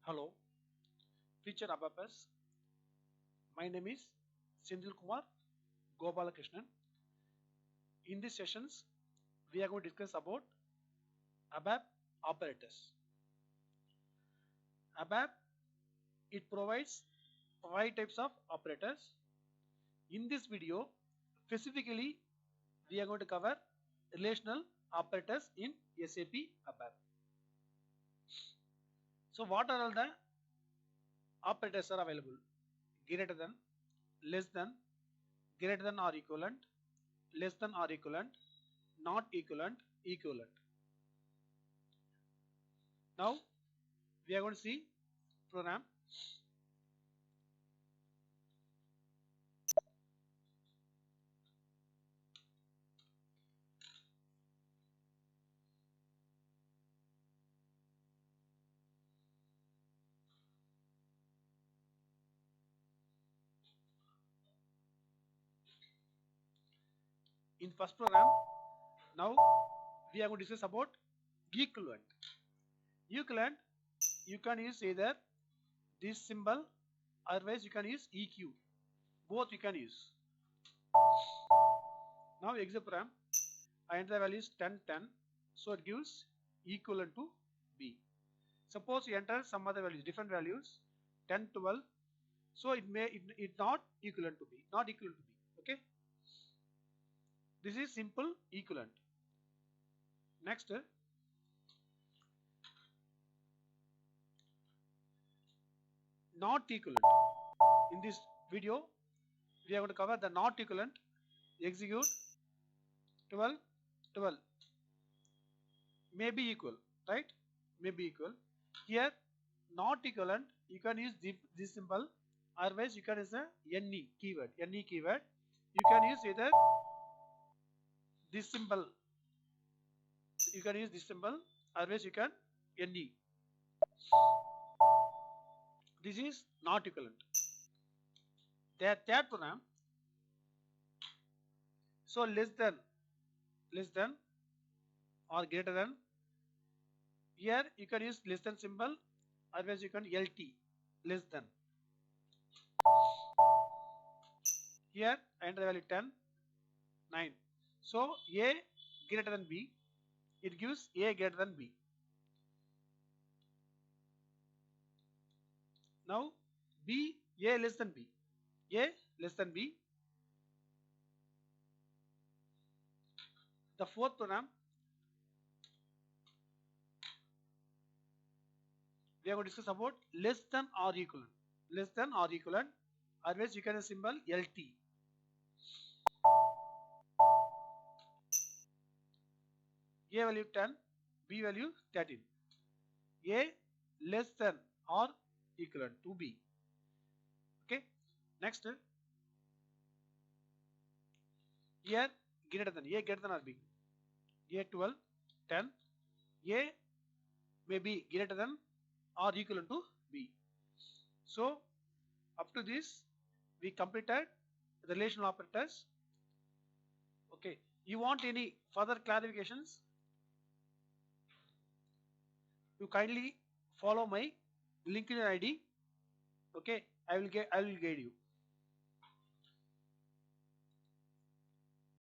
Hello, future ABAPers. My name is Sendil Kumar Gopalakrishnan. In these sessions, we are going to discuss about ABAP operators. ABAP, it provides 5 types of operators. In this video, specifically, we are going to cover relational operators in SAP ABAP. So, what are all the operators are available? Greater than, less than, greater than or equivalent, less than or equivalent, not equivalent, equivalent. Now we are going to see program. In first program, now we are going to discuss about equivalent. Equivalent, you can use either this symbol, otherwise you can use EQ. Both you can use. Now exit program, I enter the value is 10, 10, so it gives equivalent to B. Suppose you enter some other values, different values, 10, 12, so it not equivalent to B, not equivalent to B. Okay. This is simple equivalent. Next, not equivalent. In this video, we are going to cover the not equivalent. Execute 12, 12. May be equal, right? May be equal. Here, not equivalent, you can use this symbol, otherwise you can use a NE keyword. NE keyword. You can use either this symbol. You can use this symbol, otherwise you can NE. This is not equivalent. The third program. So less than or greater than. Here you can use less than symbol, otherwise you can LT, less than. Here I enter the value 10, 9. So A greater than B, it gives A greater than B. Now B, A less than B, A less than B. The fourth program, we are going to discuss about less than or equivalent. Less than or equivalent, otherwise you can use symbol LT. A value 10, B value 13. A less than or equivalent to B. Okay. Next, here greater than, A greater than or B. A 12, 10. A may be greater than or equivalent to B. So up to this we completed the relational operators. Okay. You want any further clarifications? You kindly follow my LinkedIn ID. Okay. I will guide you.